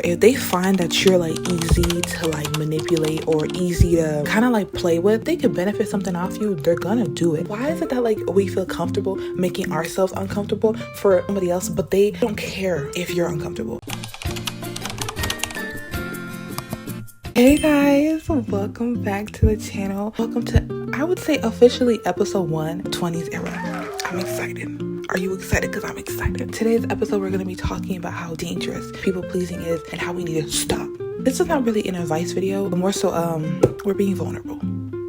If they find that you're like easy to like manipulate or easy to kind of like play with, they could benefit something off you, they're gonna do it. Why is it that like we feel comfortable making ourselves uncomfortable for somebody else, but they don't care if you're uncomfortable? Hey guys, welcome back to the channel. Welcome to, I would say, officially episode 1, 20s era. I'm excited. Are you excited? Because I'm excited. Today's episode, we're going to be talking about how dangerous people pleasing is and how we need to stop. This is not really an advice video, but more so we're being vulnerable.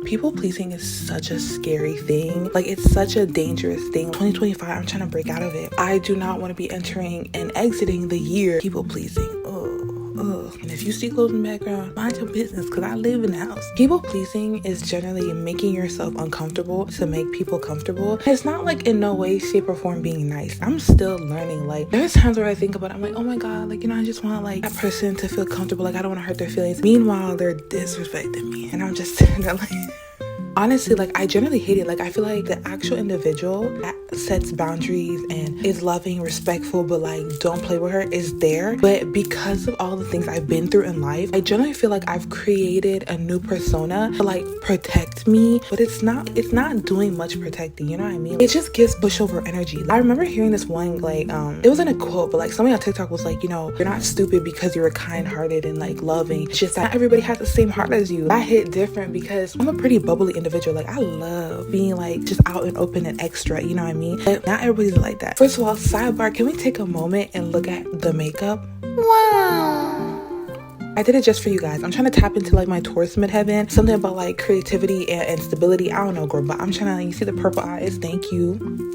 People pleasing is such a scary thing. Like, it's such a dangerous thing. 2025, I'm trying to break out of it. I do not want to be entering and exiting the year people pleasing. And if you see clothes in the background, mind your business, because I live in the house. People pleasing is generally making yourself uncomfortable to make people comfortable. It's not like in no way, shape, or form being nice. I'm still learning. Like, there's times where I think about it, I'm like, oh my god, like, I just want like that person to feel comfortable. Like, I don't want to hurt their feelings. Meanwhile, they're disrespecting me, and I'm just sitting there like honestly, like, I generally hate it. Like, I feel like the actual individual that sets boundaries and is loving, respectful, but like don't play with her is there. But because of all the things I've been through in life, I generally feel like I've created a new persona to like protect me, but it's not doing much protecting, you know what I mean? It just gives pushover energy. I remember hearing this one, like, it wasn't a quote, but like somebody on TikTok was like, you're not stupid because you're kind-hearted and like loving. It's just that not everybody has the same heart as you. I hit different because I'm a pretty bubbly individual. Like, I love being like just out and open and extra, you know what I mean? But not everybody's like that. First of all, sidebar, can we take a moment and look at the makeup? Wow. I did it just for you guys. I'm trying to tap into like my Taurus midheaven, something about like creativity and stability. I don't know, girl, but I'm trying to, you see the purple eyes? Thank you.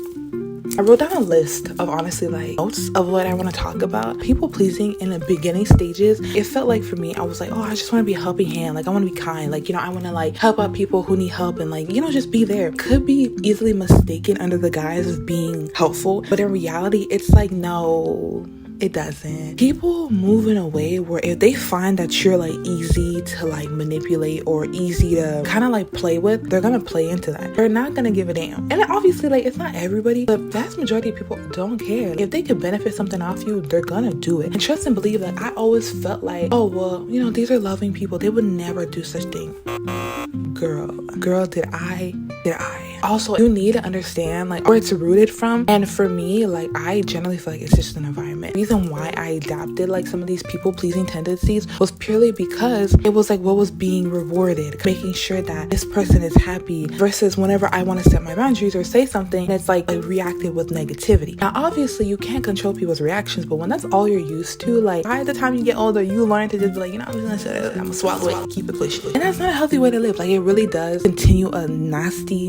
I wrote down a list of honestly like notes of what I want to talk about. People pleasing in the beginning stages, it felt like for me, I was like, oh, I just want to be a helping hand. Like, I want to be kind. Like, I want to like help out people who need help and like, just be there. Could be easily mistaken under the guise of being helpful. But in reality, it's like, no, it doesn't. People move in a way where if they find that you're like easy to like manipulate or easy to kind of like play with, they're gonna play into that. They're not gonna give a damn. And obviously, like, it's not everybody, but vast majority of people don't care. If they could benefit something off you, they're gonna do it. And trust and believe that I always felt like, oh well, these are loving people, they would never do such thing. Girl, did I. Also, you need to understand like where it's rooted from. And for me, like, I generally feel like it's just an environment. The reason why I adapted like some of these people pleasing tendencies was purely because it was like what was being rewarded, making sure that this person is happy, versus whenever I want to set my boundaries or say something, it's like reacted with negativity. Now obviously you can't control people's reactions, but when that's all you're used to, like by the time you get older, you learn to just be like, I'm just gonna shut it, I'm gonna swallow it, keep it pushing. And that's not a healthy way to live. Like, it really does continue a nasty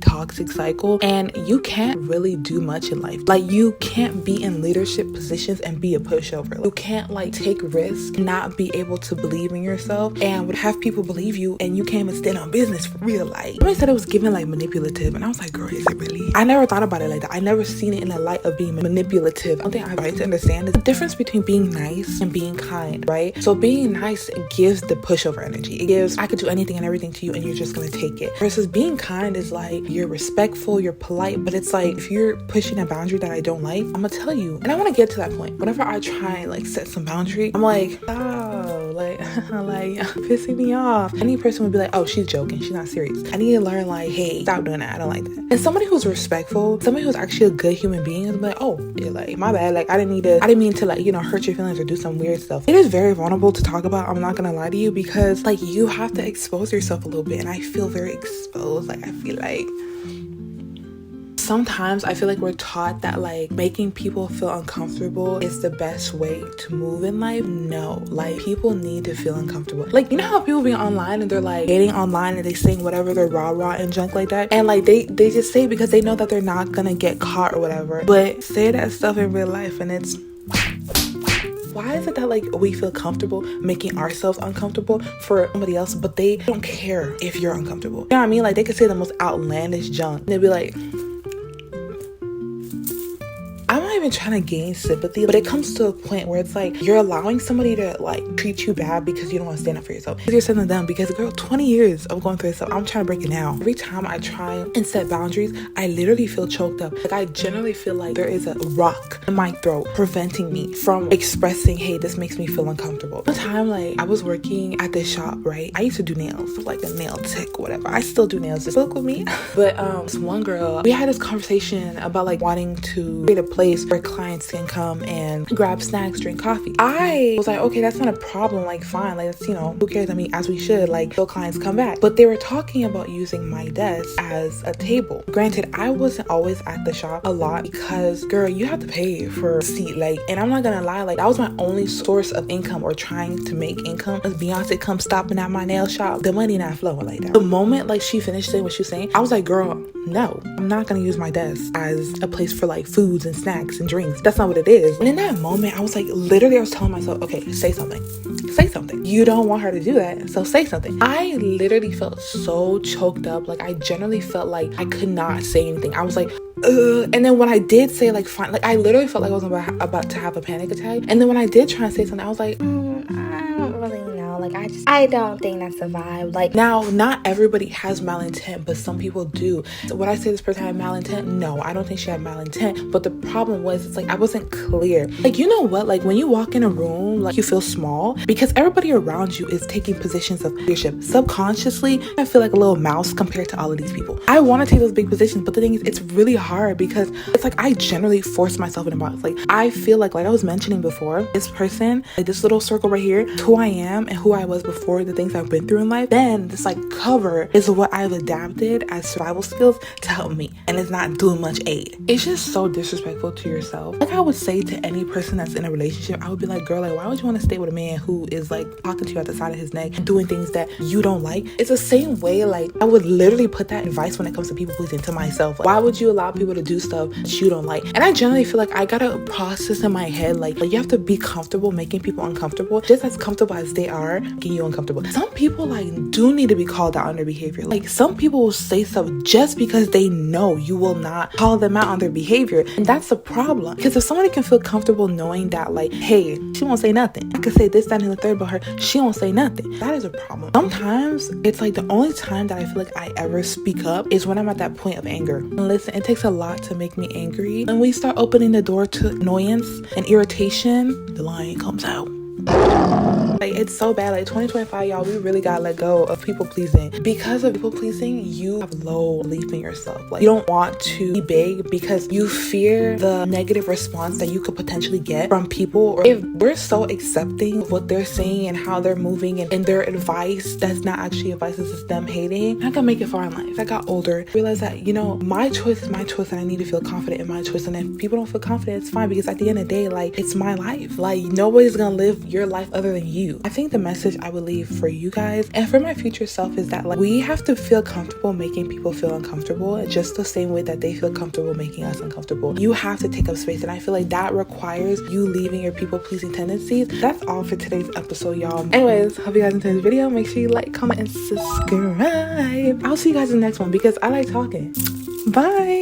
toxic cycle, and you can't really do much in life. Like, you can't be in leadership positions and be a pushover. You can't like take risks, not be able to believe in yourself, and would have people believe you, and you can't even stand on business for real. Like, somebody said it was given like manipulative, and I was like, girl, is it really? I never thought about it like that. I never seen it in the light of being manipulative. One thing I try to understand is the difference between being nice and being kind, right? So being nice gives the pushover energy. It gives, I could do anything and everything to you and you're just gonna take it. Versus being kind is like, you're respectful, you're polite, but it's like, if you're pushing a boundary that I don't like, I'm gonna tell you. And I want to get to that point. Whenever I try and like set some boundary, I'm like, oh, like pissing me off. Any person would be like, oh, she's joking, she's not serious. I need to learn like, hey, stop doing that, I don't like that. And somebody who's respectful, somebody who's actually a good human being is like, oh, yeah, like, my bad, like, I didn't mean to like, hurt your feelings or do some weird stuff. It is very vulnerable to talk about, I'm not gonna lie to you, because like, you have to expose yourself a little bit, and I feel very exposed. Like, I feel like sometimes I feel like we're taught that like making people feel uncomfortable is the best way to move in life. No, like, people need to feel uncomfortable. Like, how people be online and they're like dating online and they saying whatever, they're rah and junk like that, and like they just say it because they know that they're not gonna get caught or whatever, but say that stuff in real life and it's, why is it that like we feel comfortable making ourselves uncomfortable for somebody else, but they don't care if you're uncomfortable? You know what I mean? Like, they could say the most outlandish junk and they'd be like, I'm not even even trying to gain sympathy, but it comes to a point where it's like you're allowing somebody to like treat you bad because you don't want to stand up for yourself. You're sending them because, girl, 20 years of going through this stuff, I'm trying to break it now. Every time I try and set boundaries, I literally feel choked up. Like I generally feel like there is a rock in my throat preventing me from expressing, hey, this makes me feel uncomfortable. One time, like I was working at this shop, right? I used to do nails, like a nail tech, whatever. I still do nails, just look with me. But this one girl, we had this conversation about like wanting to create a place where clients can come and grab snacks, drink coffee. I was like, okay, that's not a problem. Like, fine, like that's, who cares? I mean, as we should, like, till clients come back. But they were talking about using my desk as a table. Granted, I wasn't always at the shop a lot because, girl, you have to pay for a seat. Like, and I'm not gonna lie, like that was my only source of income or trying to make income. As Beyonce come stopping at my nail shop, the money not flowing like that. The moment like she finished saying what she was saying, I was like, girl, no, I'm not gonna use my desk as a place for like foods and snacks and drinks. That's not what it is. And in that moment, I was like, literally, I was telling myself, okay, say something. Say something. You don't want her to do that, so say something. I literally felt so choked up. Like I generally felt like I could not say anything. I was like, ugh. And then when I did say like fine, like I literally felt like I was about to have a panic attack. And then when I did try and say something, I was like, I don't really know. Like I don't think that's a vibe. Like now, not everybody has malintent, but some people do. So would I say this person had malintent? No, I don't think she had malintent. But the problem was, it's like I wasn't clear. Like, you know what? Like when you walk in a room, like you feel small because everybody around you is taking positions of leadership. Subconsciously, I feel like a little mouse compared to all of these people. I want to take those big positions, but the thing is, it's really hard because it's like I generally force myself in a box. Like I feel like I was mentioning before, this person, like this little circle right here, who I am and who I was before, the things I've been through in life, then this like cover is what I've adapted as survival skills to help me, and it's not doing much aid. It's just so disrespectful to yourself. Like I would say to any person that's in a relationship, I would be like, girl, like why would you want to stay with a man who is like talking to you at the side of his neck and doing things that you don't like? It's the same way, like I would literally put that advice when it comes to people pleasing to myself. Like, why would you allow people to do stuff that you don't like? And I generally feel like I gotta process in my head, like you have to be comfortable making people uncomfortable, just as comfortable as they are making you uncomfortable. Some people like do need to be called out on their behavior. Like some people will say stuff just because they know you will not call them out on their behavior, and that's a problem. Because if somebody can feel comfortable knowing that, like, hey, she won't say nothing, I could say this, that, and the third about her, she won't say nothing, that is a problem. Sometimes it's like the only time that I feel like I ever speak up is when I'm at that point of anger. And listen, it takes a lot to make me angry. When we start opening the door to annoyance and irritation, the lion comes out. Like it's so bad. Like 2025, y'all, we really gotta let go of people pleasing. Because of people pleasing, you have low belief in yourself. Like you don't want to be big because you fear the negative response that you could potentially get from people. Or if we're so accepting of what they're saying and how they're moving and their advice that's not actually advice, it's just them hating, I can make it far in life. I got older, realized that, my choice is my choice and I need to feel confident in my choice. And if people don't feel confident, it's fine, because at the end of the day, like it's my life. Like nobody's gonna live your life other than you. I think the message I would leave for you guys and for my future self is that like we have to feel comfortable making people feel uncomfortable, just the same way that they feel comfortable making us uncomfortable. You have to take up space, and I feel like that requires you leaving your people pleasing tendencies. That's all for today's episode, y'all. Anyways, hope you guys enjoyed this video. Make sure you like, comment, and subscribe. I'll see you guys in the next one because I like talking. Bye.